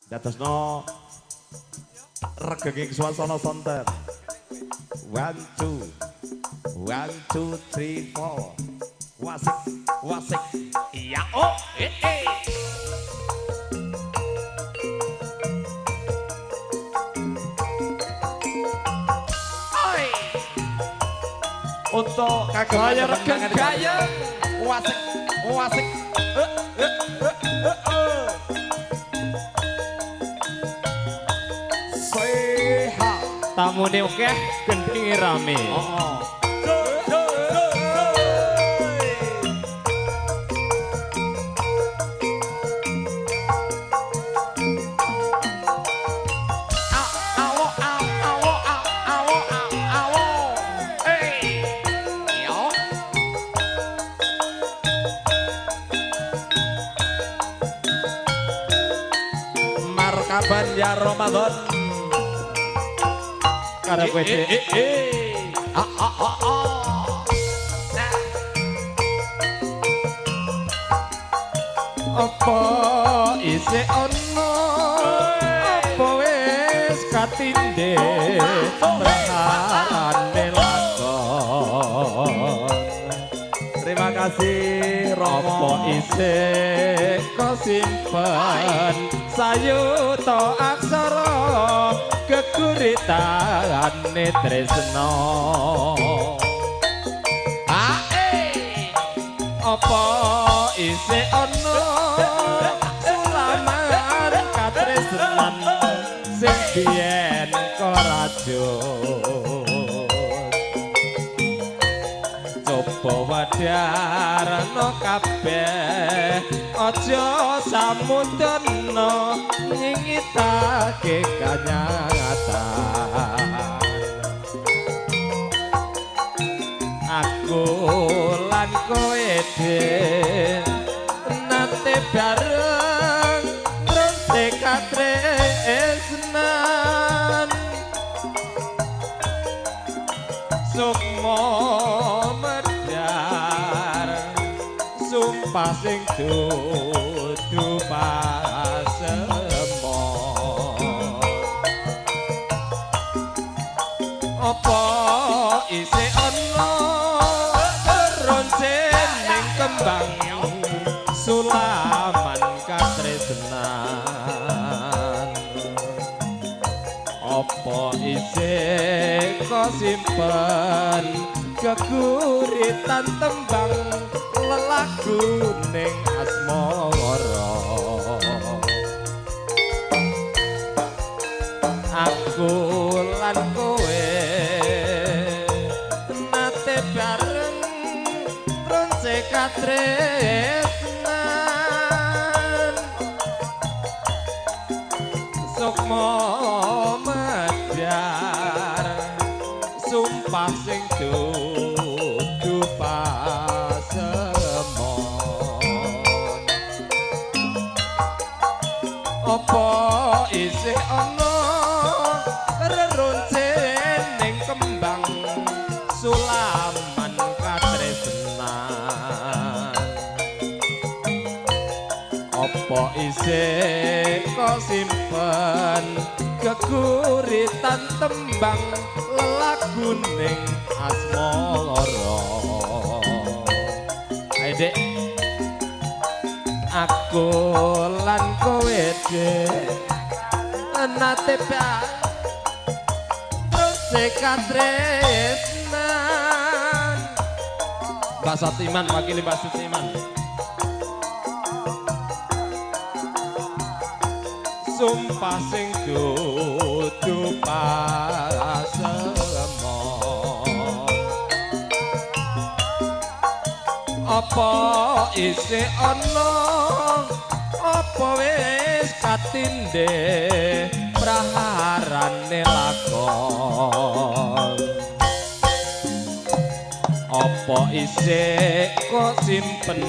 Dadosno regenging swasana sonten. 1 2 1 2 3 4 wasik wasik iya oh oi untuk kagem saya regeng gayeng wasik wasik sehat tamune akeh gendhinge rame oh markaban ya Ramadan karo kowe apa isih ono apa wis katindhe berharane lakon terima kasih apa Romo isih kesimpen sayuta aksara keguritane tresno apa isih ana sulaman katresnan sing biyen korajut coba wadarno kabeh aja samudana nyingitake kanyatan aku lan kowe nate bareng ronte katresnan sukma medhar sumpah sing dudu pasemo apa isih ana roncen ning kembang sulaman katresnan apa isih kesimpen keguritan tembang lelaku ning asmara aku lan kowe nate bareng ronce katresnan sukma medhar sumpah sing dudu pasemon apa isih ana reroncen ning kembang sulaman katresnan apa isih kesimpen keguritan tembang lelaguning asmara ayo dek aku lan kowe dek nate katresnan Mbak Satiman wakili Mbak Satiman sumpah sing dudu pasemon apa isih ana apa wis katindhe praharane lakon apa isih kok simpen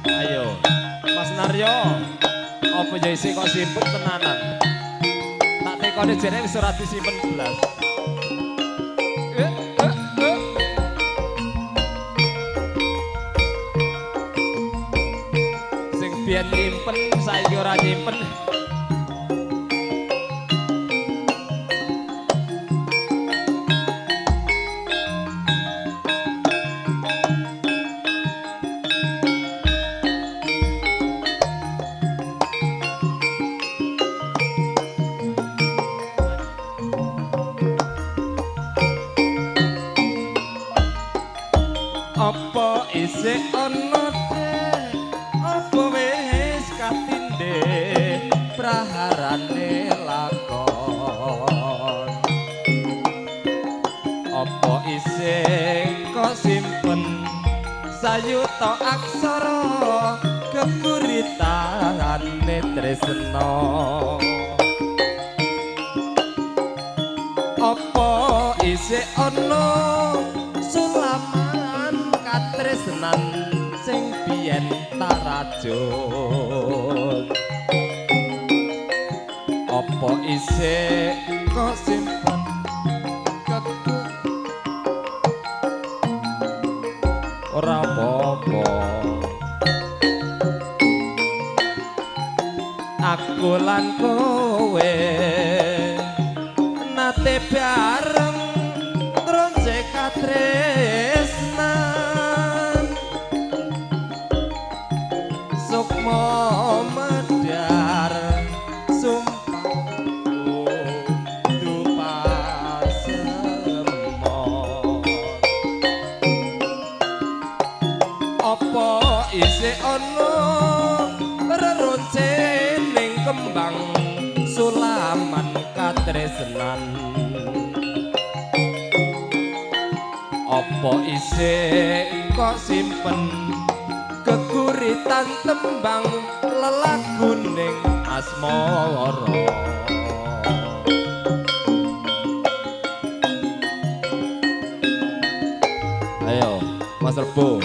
ayo Naryo. Apa ya isih kok simpen tenanan? Tak tekone jere wis ora disimpen blas. Sing biyen nyimpen saiki ora nyimpen. Apa isih ana dek apa wis katindhe praharane lakon apa isih kok simpen sayuta aksara keguritane tresna apa isih ana sulaman katresnan sing biyen tarajut apa isih kok simpen keku ora apa-apa aku lan kowe nate bareng tronce katresnan sukma medar sumpahku dupasemon apa isih ana reronce ning kembang sulaman katresnan apa isih kok simpen keguritan tembang lelaguning asmara ayo Mas Rebo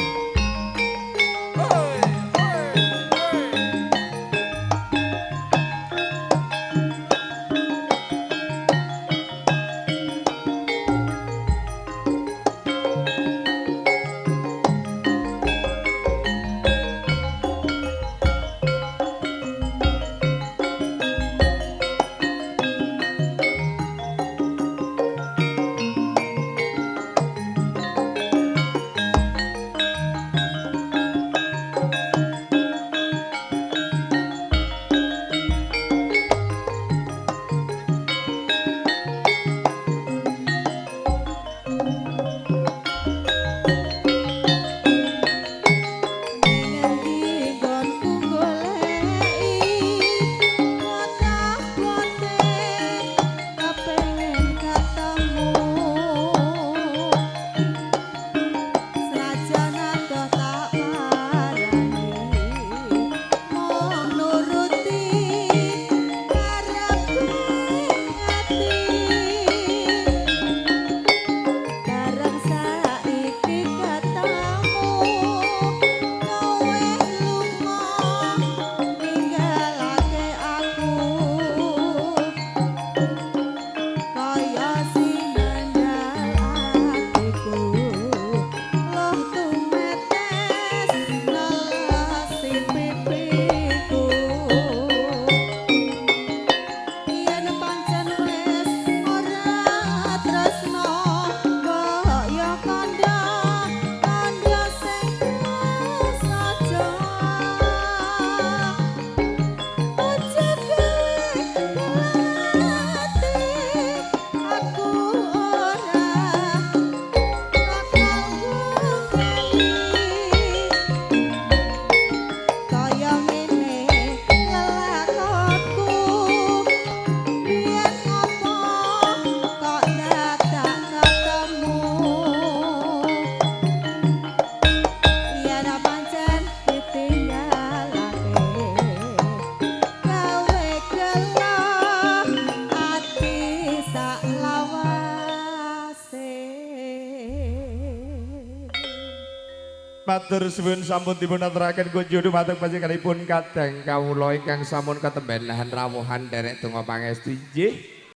Matur suwun sampun dipun aturaken kunjuk dumateng panjenenganipun kadang kawula ingkang sampun ketemben lahan rawuhan derek donga pangestu nggih.